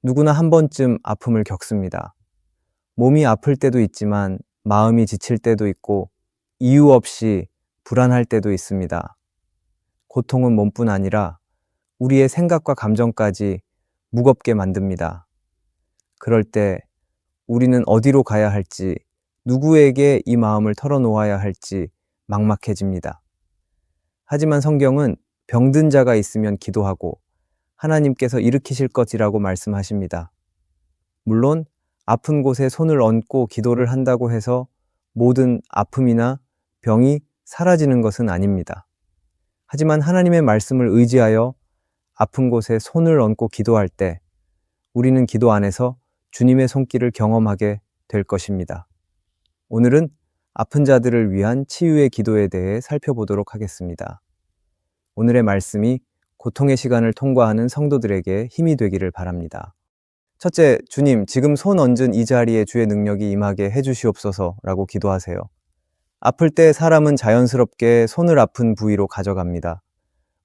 누구나 한 번쯤 아픔을 겪습니다. 몸이 아플 때도 있지만 마음이 지칠 때도 있고 이유 없이 불안할 때도 있습니다. 고통은 몸뿐 아니라 우리의 생각과 감정까지 무겁게 만듭니다. 그럴 때 우리는 어디로 가야 할지, 누구에게 이 마음을 털어놓아야 할지 막막해집니다. 하지만 성경은 병든 자가 있으면 기도하고 하나님께서 일으키실 것이라고 말씀하십니다. 물론 아픈 곳에 손을 얹고 기도를 한다고 해서 모든 아픔이나 병이 사라지는 것은 아닙니다. 하지만 하나님의 말씀을 의지하여 아픈 곳에 손을 얹고 기도할 때 우리는 기도 안에서 주님의 손길을 경험하게 될 것입니다. 오늘은 아픈 자들을 위한 치유의 기도에 대해 살펴보도록 하겠습니다. 오늘의 말씀이 고통의 시간을 통과하는 성도들에게 힘이 되기를 바랍니다. 첫째, 주님, 지금 손 얹은 이 자리에 주의 능력이 임하게 해주시옵소서라고 기도하세요. 아플 때 사람은 자연스럽게 손을 아픈 부위로 가져갑니다.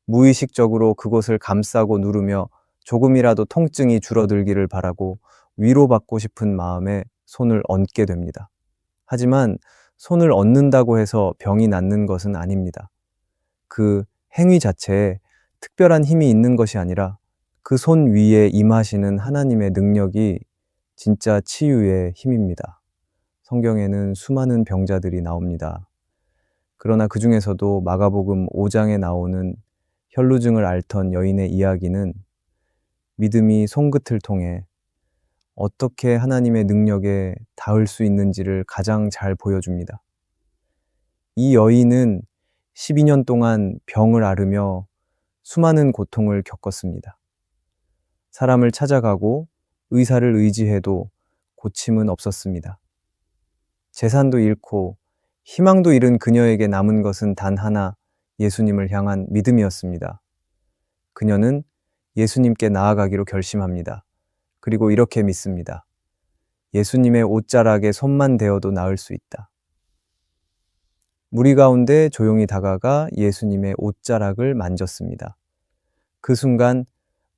무의식적으로 그곳을 감싸고 누르며 조금이라도 통증이 줄어들기를 바라고 위로받고 싶은 마음에 손을 얹게 됩니다. 하지만 손을 얹는다고 해서 병이 낫는 것은 아닙니다. 그 행위 자체에 특별한 힘이 있는 것이 아니라 그 손 위에 임하시는 하나님의 능력이 진짜 치유의 힘입니다. 성경에는 수많은 병자들이 나옵니다. 그러나 그 중에서도 마가복음 5장에 나오는 혈루증을 앓던 여인의 이야기는 믿음이 손끝을 통해 어떻게 하나님의 능력에 닿을 수 있는지를 가장 잘 보여줍니다. 이 여인은 12년 동안 병을 앓으며 수많은 고통을 겪었습니다. 사람을 찾아가고 의사를 의지해도 고침은 없었습니다. 재산도 잃고 희망도 잃은 그녀에게 남은 것은 단 하나, 예수님을 향한 믿음이었습니다. 그녀는 예수님께 나아가기로 결심합니다. 그리고 이렇게 믿습니다. 예수님의 옷자락에 손만 대어도 나을 수 있다. 무리 가운데 조용히 다가가 예수님의 옷자락을 만졌습니다. 그 순간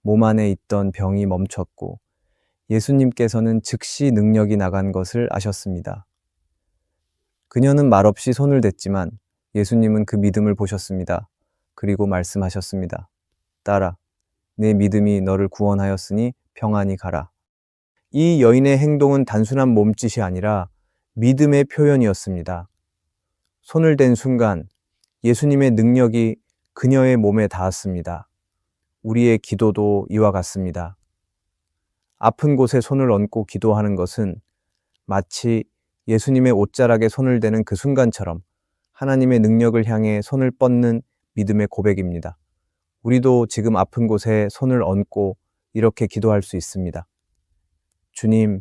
몸 안에 있던 병이 멈췄고 예수님께서는 즉시 능력이 나간 것을 아셨습니다. 그녀는 말없이 손을 댔지만 예수님은 그 믿음을 보셨습니다. 그리고 말씀하셨습니다. 딸아, 내 믿음이 너를 구원하였으니 평안히 가라. 이 여인의 행동은 단순한 몸짓이 아니라 믿음의 표현이었습니다. 손을 댄 순간 예수님의 능력이 그녀의 몸에 닿았습니다. 우리의 기도도 이와 같습니다. 아픈 곳에 손을 얹고 기도하는 것은 마치 예수님의 옷자락에 손을 대는 그 순간처럼 하나님의 능력을 향해 손을 뻗는 믿음의 고백입니다. 우리도 지금 아픈 곳에 손을 얹고 이렇게 기도할 수 있습니다. 주님,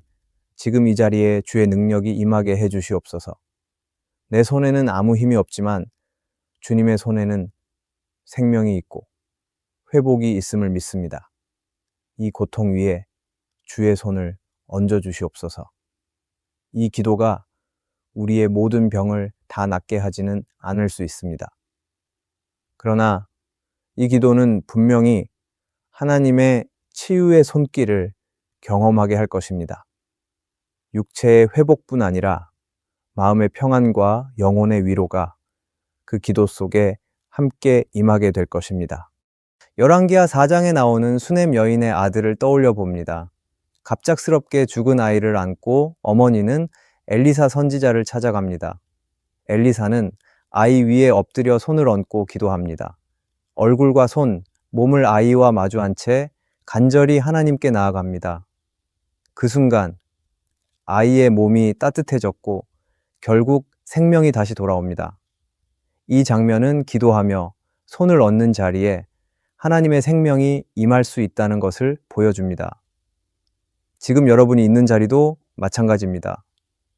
지금 이 자리에 주의 능력이 임하게 해 주시옵소서. 내 손에는 아무 힘이 없지만 주님의 손에는 생명이 있고 회복이 있음을 믿습니다. 이 고통 위에 주의 손을 얹어 주시옵소서. 이 기도가 우리의 모든 병을 다 낫게 하지는 않을 수 있습니다. 그러나 이 기도는 분명히 하나님의 치유의 손길을 경험하게 할 것입니다. 육체의 회복뿐 아니라 마음의 평안과 영혼의 위로가 그 기도 속에 함께 임하게 될 것입니다. 열왕기하 4장에 나오는 수넴 여인의 아들을 떠올려 봅니다. 갑작스럽게 죽은 아이를 안고 어머니는 엘리사 선지자를 찾아갑니다. 엘리사는 아이 위에 엎드려 손을 얹고 기도합니다. 얼굴과 손, 몸을 아이와 마주한 채 간절히 하나님께 나아갑니다. 그 순간 아이의 몸이 따뜻해졌고 결국 생명이 다시 돌아옵니다. 이 장면은 기도하며 손을 얹는 자리에 하나님의 생명이 임할 수 있다는 것을 보여줍니다. 지금 여러분이 있는 자리도 마찬가지입니다.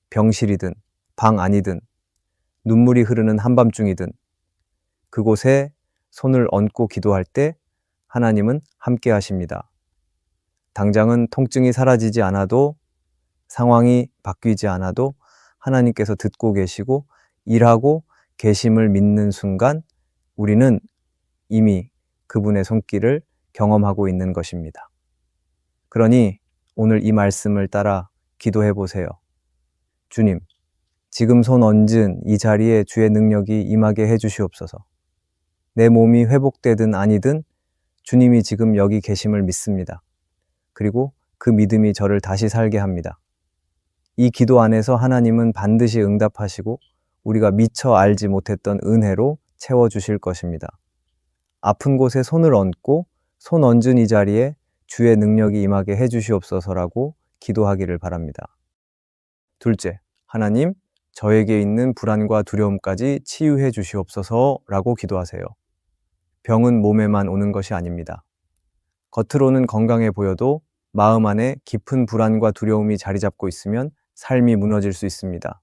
병실이든 방 안이든 눈물이 흐르는 한밤중이든 그곳에 손을 얹고 기도할 때 하나님은 함께 하십니다. 당장은 통증이 사라지지 않아도 상황이 바뀌지 않아도 하나님께서 듣고 계시고 일하고 계심을 믿는 순간 우리는 이미 그분의 손길을 경험하고 있는 것입니다. 그러니 오늘 이 말씀을 따라 기도해 보세요. 주님, 지금 손 얹은 이 자리에 주의 능력이 임하게 해 주시옵소서. 내 몸이 회복되든 아니든 주님이 지금 여기 계심을 믿습니다. 그리고 그 믿음이 저를 다시 살게 합니다. 이 기도 안에서 하나님은 반드시 응답하시고 우리가 미처 알지 못했던 은혜로 채워주실 것입니다. 아픈 곳에 손을 얹고 손 얹은 이 자리에 주의 능력이 임하게 해 주시옵소서라고 기도하기를 바랍니다. 둘째, 하나님, 저에게 있는 불안과 두려움까지 치유해 주시옵소서라고 기도하세요. 병은 몸에만 오는 것이 아닙니다. 겉으로는 건강해 보여도 마음 안에 깊은 불안과 두려움이 자리 잡고 있으면 삶이 무너질 수 있습니다.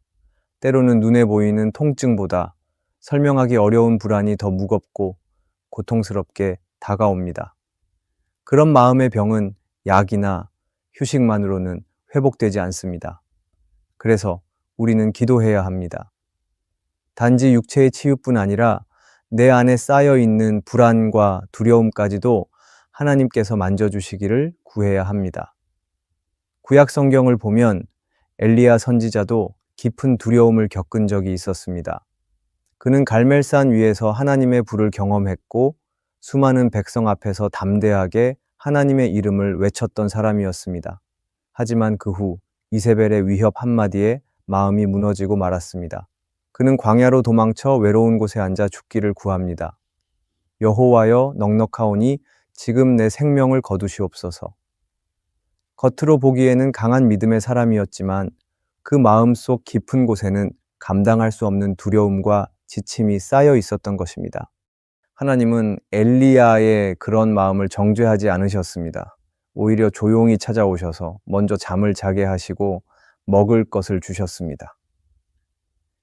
때로는 눈에 보이는 통증보다 설명하기 어려운 불안이 더 무겁고 고통스럽게 다가옵니다. 그런 마음의 병은 약이나 휴식만으로는 회복되지 않습니다. 그래서 우리는 기도해야 합니다. 단지 육체의 치유뿐 아니라 내 안에 쌓여 있는 불안과 두려움까지도 하나님께서 만져주시기를 구해야 합니다. 구약 성경을 보면 엘리야 선지자도 깊은 두려움을 겪은 적이 있었습니다. 그는 갈멜산 위에서 하나님의 불을 경험했고 수많은 백성 앞에서 담대하게 하나님의 이름을 외쳤던 사람이었습니다. 하지만 그 후 이세벨의 위협 한마디에 마음이 무너지고 말았습니다. 그는 광야로 도망쳐 외로운 곳에 앉아 죽기를 구합니다. 여호와여 넉넉하오니 지금 내 생명을 거두시옵소서. 겉으로 보기에는 강한 믿음의 사람이었지만 그 마음속 깊은 곳에는 감당할 수 없는 두려움과 지침이 쌓여 있었던 것입니다. 하나님은 엘리야의 그런 마음을 정죄하지 않으셨습니다. 오히려 조용히 찾아오셔서 먼저 잠을 자게 하시고 먹을 것을 주셨습니다.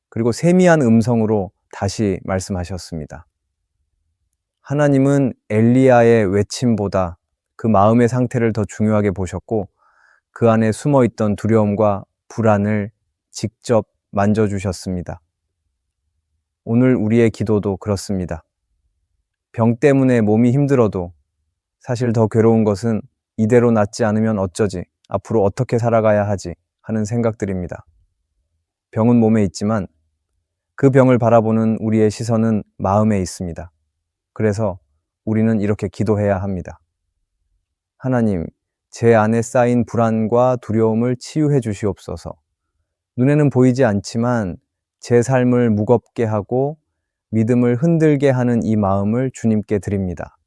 그리고 세미한 음성으로 다시 말씀하셨습니다. 하나님은 엘리야의 외침보다 그 마음의 상태를 더 중요하게 보셨고 그 안에 숨어 있던 두려움과 불안을 직접 만져주셨습니다. 오늘 우리의 기도도 그렇습니다. 병 때문에 몸이 힘들어도 사실 더 괴로운 것은 이대로 낫지 않으면 어쩌지, 앞으로 어떻게 살아가야 하지 하는 생각들입니다. 병은 몸에 있지만 그 병을 바라보는 우리의 시선은 마음에 있습니다. 그래서 우리는 이렇게 기도해야 합니다. 하나님, 제 안에 쌓인 불안과 두려움을 치유해 주시옵소서. 눈에는 보이지 않지만 제 삶을 무겁게 하고 믿음을 흔들게 하는 이 마음을 주님께 드립니다.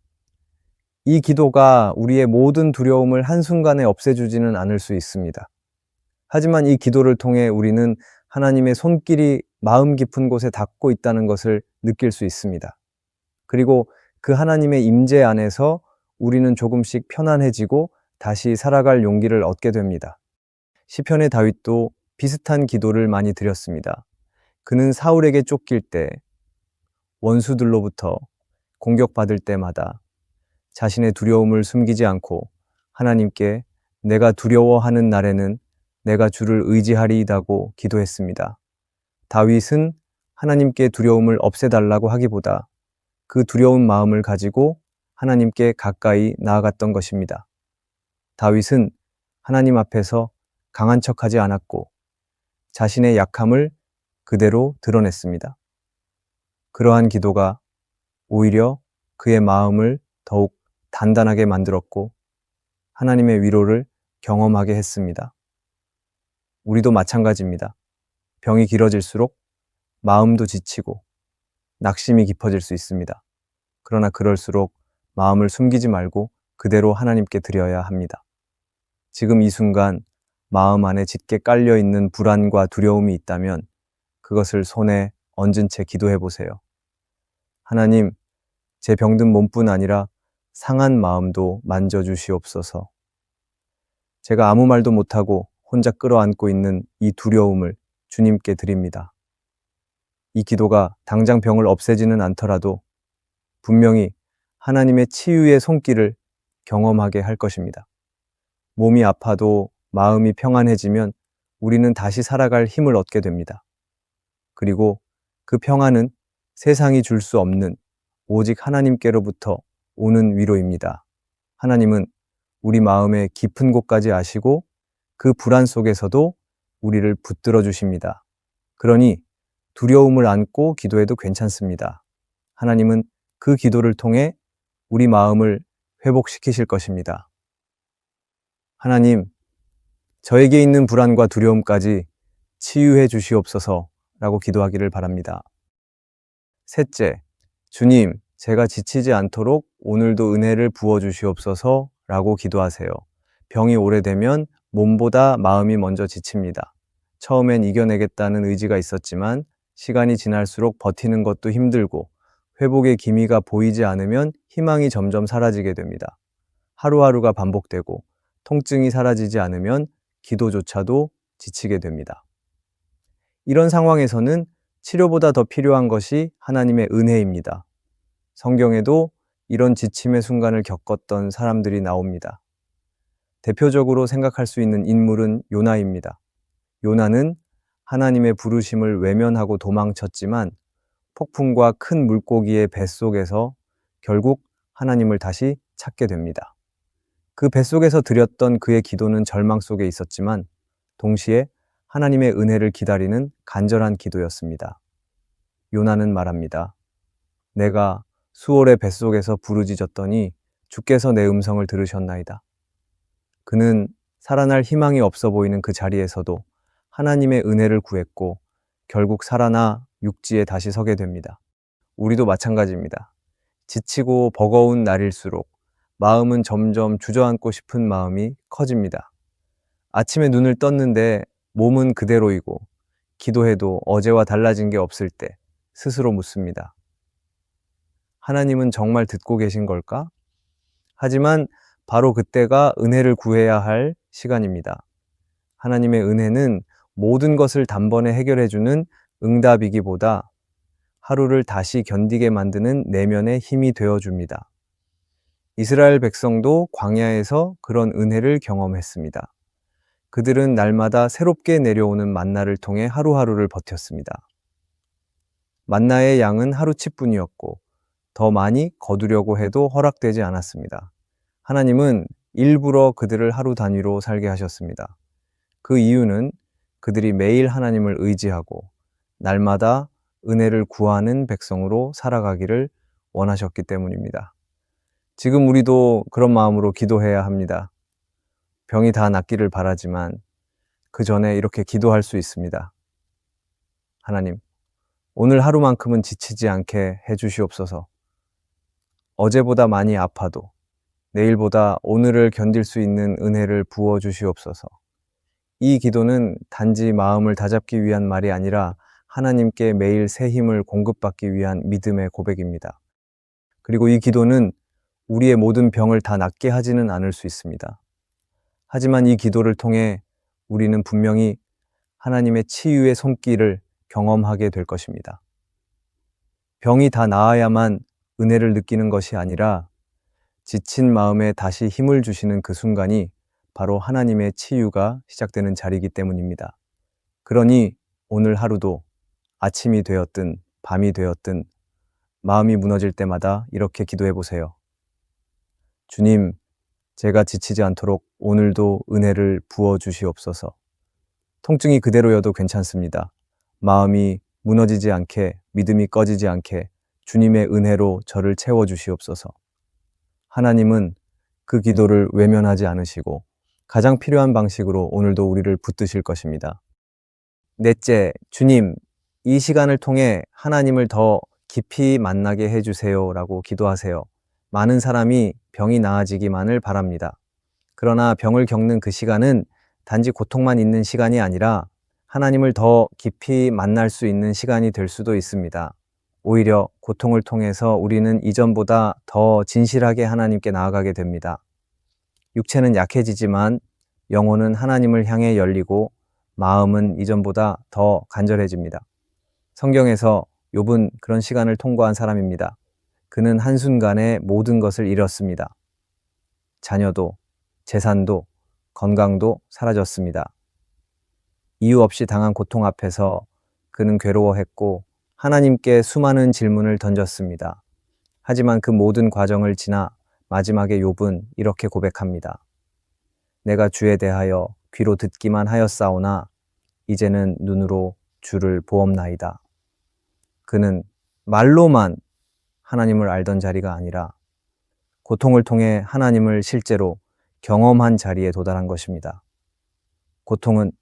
이 기도가 우리의 모든 두려움을 한순간에 없애주지는 않을 수 있습니다. 하지만 이 기도를 통해 우리는 하나님의 손길이 마음 깊은 곳에 닿고 있다는 것을 느낄 수 있습니다. 그리고 그 하나님의 임재 안에서 우리는 조금씩 편안해지고 다시 살아갈 용기를 얻게 됩니다. 시편의 다윗도 비슷한 기도를 많이 드렸습니다. 그는 사울에게 쫓길 때, 원수들로부터 공격받을 때마다 자신의 두려움을 숨기지 않고 하나님께 내가 두려워하는 날에는 내가 주를 의지하리이다고 기도했습니다. 다윗은 하나님께 두려움을 없애달라고 하기보다 그 두려운 마음을 가지고 하나님께 가까이 나아갔던 것입니다. 다윗은 하나님 앞에서 강한 척하지 않았고 자신의 약함을 그대로 드러냈습니다. 그러한 기도가 오히려 그의 마음을 더욱 단단하게 만들었고 하나님의 위로를 경험하게 했습니다. 우리도 마찬가지입니다. 병이 길어질수록 마음도 지치고 낙심이 깊어질 수 있습니다. 그러나 그럴수록 마음을 숨기지 말고 그대로 하나님께 드려야 합니다. 지금 이 순간 마음 안에 짙게 깔려 있는 불안과 두려움이 있다면 그것을 손에 얹은 채 기도해 보세요. 하나님, 제 병든 몸뿐 아니라 상한 마음도 만져주시옵소서. 제가 아무 말도 못하고 혼자 끌어안고 있는 이 두려움을 주님께 드립니다. 이 기도가 당장 병을 없애지는 않더라도 분명히 하나님의 치유의 손길을 경험하게 할 것입니다. 몸이 아파도 마음이 평안해지면 우리는 다시 살아갈 힘을 얻게 됩니다. 그리고 그 평안은 세상이 줄 수 없는 오직 하나님께로부터 오는 위로입니다. 하나님은 우리 마음의 깊은 곳까지 아시고 그 불안 속에서도 우리를 붙들어 주십니다. 그러니 두려움을 안고 기도해도 괜찮습니다. 하나님은 그 기도를 통해 우리 마음을 회복시키실 것입니다. 하나님, 저에게 있는 불안과 두려움까지 치유해 주시옵소서라고 기도하기를 바랍니다. 셋째, 주님, 제가 지치지 않도록 오늘도 은혜를 부어 주시옵소서라고 기도하세요. 병이 오래되면 몸보다 마음이 먼저 지칩니다. 처음엔 이겨내겠다는 의지가 있었지만 시간이 지날수록 버티는 것도 힘들고 회복의 기미가 보이지 않으면 희망이 점점 사라지게 됩니다. 하루하루가 반복되고 통증이 사라지지 않으면 기도조차도 지치게 됩니다. 이런 상황에서는 치료보다 더 필요한 것이 하나님의 은혜입니다. 성경에도 이런 지침의 순간을 겪었던 사람들이 나옵니다. 대표적으로 생각할 수 있는 인물은 요나입니다. 요나는 하나님의 부르심을 외면하고 도망쳤지만 폭풍과 큰 물고기의 뱃속에서 결국 하나님을 다시 찾게 됩니다. 그 뱃속에서 드렸던 그의 기도는 절망 속에 있었지만 동시에 하나님의 은혜를 기다리는 간절한 기도였습니다. 요나는 말합니다. 내가 수월의 뱃속에서 부르짖었더니 주께서 내 음성을 들으셨나이다. 그는 살아날 희망이 없어 보이는 그 자리에서도 하나님의 은혜를 구했고 결국 살아나 육지에 다시 서게 됩니다. 우리도 마찬가지입니다. 지치고 버거운 날일수록 마음은 점점 주저앉고 싶은 마음이 커집니다. 아침에 눈을 떴는데 몸은 그대로이고 기도해도 어제와 달라진 게 없을 때 스스로 묻습니다. 하나님은 정말 듣고 계신 걸까? 하지만 바로 그때가 은혜를 구해야 할 시간입니다. 하나님의 은혜는 모든 것을 단번에 해결해주는 응답이기보다 하루를 다시 견디게 만드는 내면의 힘이 되어줍니다. 이스라엘 백성도 광야에서 그런 은혜를 경험했습니다. 그들은 날마다 새롭게 내려오는 만나를 통해 하루하루를 버텼습니다. 만나의 양은 하루치뿐이었고 더 많이 거두려고 해도 허락되지 않았습니다. 하나님은 일부러 그들을 하루 단위로 살게 하셨습니다. 그 이유는 그들이 매일 하나님을 의지하고 날마다 은혜를 구하는 백성으로 살아가기를 원하셨기 때문입니다. 지금 우리도 그런 마음으로 기도해야 합니다. 병이 다 낫기를 바라지만 그 전에 이렇게 기도할 수 있습니다. 하나님, 오늘 하루만큼은 지치지 않게 해주시옵소서. 어제보다 많이 아파도 내일보다 오늘을 견딜 수 있는 은혜를 부어주시옵소서. 이 기도는 단지 마음을 다잡기 위한 말이 아니라 하나님께 매일 새 힘을 공급받기 위한 믿음의 고백입니다. 그리고 이 기도는 우리의 모든 병을 다 낫게 하지는 않을 수 있습니다. 하지만 이 기도를 통해 우리는 분명히 하나님의 치유의 손길을 경험하게 될 것입니다. 병이 다 나아야만 은혜를 느끼는 것이 아니라 지친 마음에 다시 힘을 주시는 그 순간이 바로 하나님의 치유가 시작되는 자리이기 때문입니다. 그러니 오늘 하루도 아침이 되었든 밤이 되었든 마음이 무너질 때마다 이렇게 기도해 보세요. 주님, 제가 지치지 않도록 오늘도 은혜를 부어 주시옵소서. 통증이 그대로여도 괜찮습니다. 마음이 무너지지 않게, 믿음이 꺼지지 않게 주님의 은혜로 저를 채워 주시옵소서. 하나님은 그 기도를 외면하지 않으시고 가장 필요한 방식으로 오늘도 우리를 붙드실 것입니다. 넷째, 주님, 이 시간을 통해 하나님을 더 깊이 만나게 해주세요 라고 기도하세요. 많은 사람이 병이 나아지기만을 바랍니다. 그러나 병을 겪는 그 시간은 단지 고통만 있는 시간이 아니라 하나님을 더 깊이 만날 수 있는 시간이 될 수도 있습니다. 오히려 고통을 통해서 우리는 이전보다 더 진실하게 하나님께 나아가게 됩니다. 육체는 약해지지만 영혼은 하나님을 향해 열리고 마음은 이전보다 더 간절해집니다. 성경에서 욥은 그런 시간을 통과한 사람입니다. 그는 한순간에 모든 것을 잃었습니다. 자녀도, 재산도, 건강도 사라졌습니다. 이유 없이 당한 고통 앞에서 그는 괴로워했고 하나님께 수많은 질문을 던졌습니다. 하지만 그 모든 과정을 지나 마지막에 욥은 이렇게 고백합니다. 내가 주에 대하여 귀로 듣기만 하였사오나 이제는 눈으로 주를 보옵나이다. 그는 말로만 하나님을 알던 자리가 아니라 고통을 통해 하나님을 실제로 경험한 자리에 도달한 것입니다. 고통은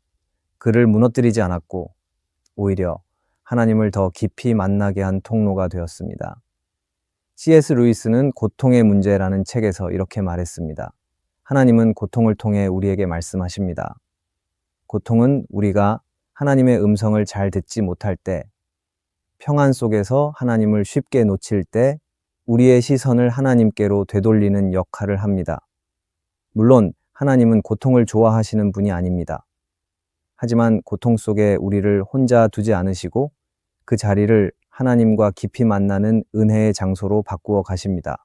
그를 무너뜨리지 않았고 오히려 하나님을 더 깊이 만나게 한 통로가 되었습니다. C.S. 루이스는 고통의 문제라는 책에서 이렇게 말했습니다. 하나님은 고통을 통해 우리에게 말씀하십니다. 고통은 우리가 하나님의 음성을 잘 듣지 못할 때, 평안 속에서 하나님을 쉽게 놓칠 때 우리의 시선을 하나님께로 되돌리는 역할을 합니다. 물론 하나님은 고통을 좋아하시는 분이 아닙니다. 하지만 고통 속에 우리를 혼자 두지 않으시고 그 자리를 하나님과 깊이 만나는 은혜의 장소로 바꾸어 가십니다.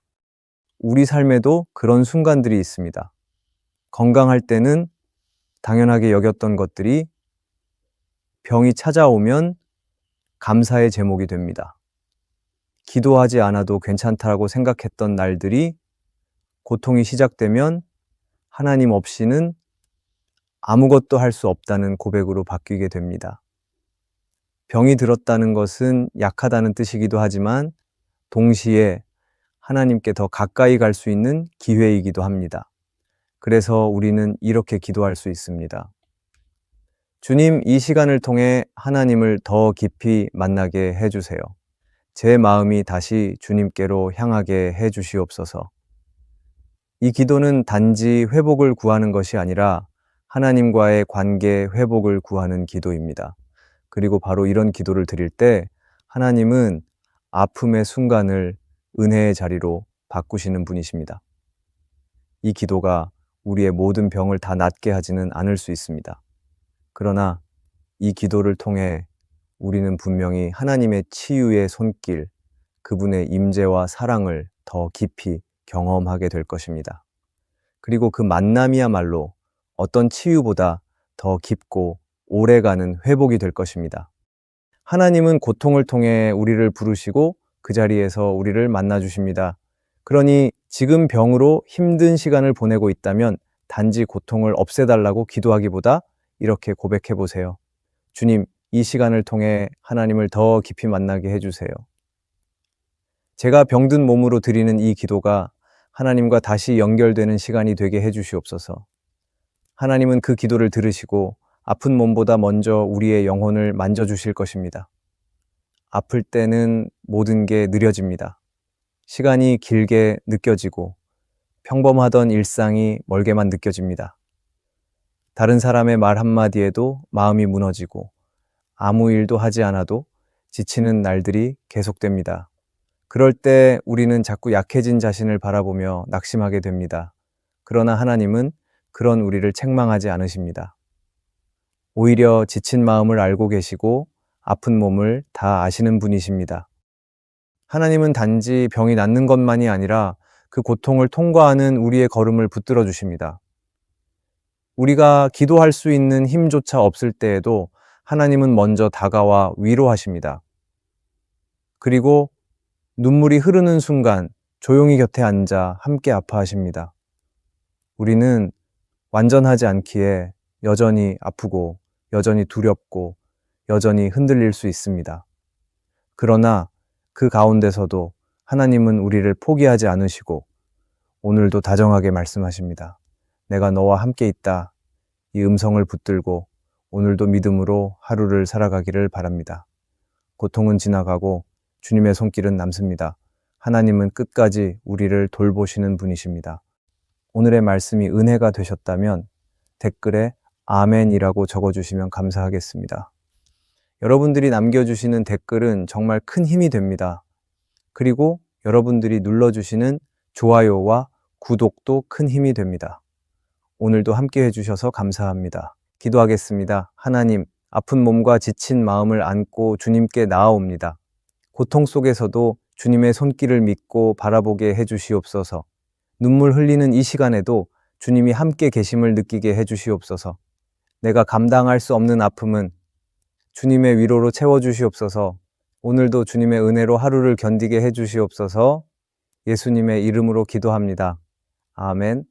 우리 삶에도 그런 순간들이 있습니다. 건강할 때는 당연하게 여겼던 것들이 병이 찾아오면 감사의 제목이 됩니다. 기도하지 않아도 괜찮다고 생각했던 날들이 고통이 시작되면 하나님 없이는 아무것도 할 수 없다는 고백으로 바뀌게 됩니다. 병이 들었다는 것은 약하다는 뜻이기도 하지만 동시에 하나님께 더 가까이 갈 수 있는 기회이기도 합니다. 그래서 우리는 이렇게 기도할 수 있습니다. 주님, 이 시간을 통해 하나님을 더 깊이 만나게 해주세요. 제 마음이 다시 주님께로 향하게 해주시옵소서. 이 기도는 단지 회복을 구하는 것이 아니라 하나님과의 관계 회복을 구하는 기도입니다. 그리고 바로 이런 기도를 드릴 때 하나님은 아픔의 순간을 은혜의 자리로 바꾸시는 분이십니다. 이 기도가 우리의 모든 병을 다 낫게 하지는 않을 수 있습니다. 그러나 이 기도를 통해 우리는 분명히 하나님의 치유의 손길, 그분의 임재와 사랑을 더 깊이 경험하게 될 것입니다. 그리고 그 만남이야말로 어떤 치유보다 더 깊고 오래가는 회복이 될 것입니다. 하나님은 고통을 통해 우리를 부르시고 그 자리에서 우리를 만나 주십니다. 그러니 지금 병으로 힘든 시간을 보내고 있다면 단지 고통을 없애달라고 기도하기보다 이렇게 고백해 보세요. 주님, 이 시간을 통해 하나님을 더 깊이 만나게 해주세요. 제가 병든 몸으로 드리는 이 기도가 하나님과 다시 연결되는 시간이 되게 해주시옵소서. 하나님은 그 기도를 들으시고 아픈 몸보다 먼저 우리의 영혼을 만져주실 것입니다. 아플 때는 모든 게 느려집니다. 시간이 길게 느껴지고 평범하던 일상이 멀게만 느껴집니다. 다른 사람의 말 한마디에도 마음이 무너지고 아무 일도 하지 않아도 지치는 날들이 계속됩니다. 그럴 때 우리는 자꾸 약해진 자신을 바라보며 낙심하게 됩니다. 그러나 하나님은 그런 우리를 책망하지 않으십니다. 오히려 지친 마음을 알고 계시고 아픈 몸을 다 아시는 분이십니다. 하나님은 단지 병이 낫는 것만이 아니라 그 고통을 통과하는 우리의 걸음을 붙들어 주십니다. 우리가 기도할 수 있는 힘조차 없을 때에도 하나님은 먼저 다가와 위로하십니다. 그리고 눈물이 흐르는 순간 조용히 곁에 앉아 함께 아파하십니다. 우리는 완전하지 않기에 여전히 아프고 여전히 두렵고 여전히 흔들릴 수 있습니다. 그러나 그 가운데서도 하나님은 우리를 포기하지 않으시고 오늘도 다정하게 말씀하십니다. 내가 너와 함께 있다. 이 음성을 붙들고 오늘도 믿음으로 하루를 살아가기를 바랍니다. 고통은 지나가고 주님의 손길은 남습니다. 하나님은 끝까지 우리를 돌보시는 분이십니다. 오늘의 말씀이 은혜가 되셨다면 댓글에 아멘이라고 적어주시면 감사하겠습니다. 여러분들이 남겨주시는 댓글은 정말 큰 힘이 됩니다. 그리고 여러분들이 눌러주시는 좋아요와 구독도 큰 힘이 됩니다. 오늘도 함께 해주셔서 감사합니다. 기도하겠습니다. 하나님, 아픈 몸과 지친 마음을 안고 주님께 나아옵니다. 고통 속에서도 주님의 손길을 믿고 바라보게 해주시옵소서. 눈물 흘리는 이 시간에도 주님이 함께 계심을 느끼게 해주시옵소서. 내가 감당할 수 없는 아픔은 주님의 위로로 채워주시옵소서. 오늘도 주님의 은혜로 하루를 견디게 해주시옵소서. 예수님의 이름으로 기도합니다. 아멘.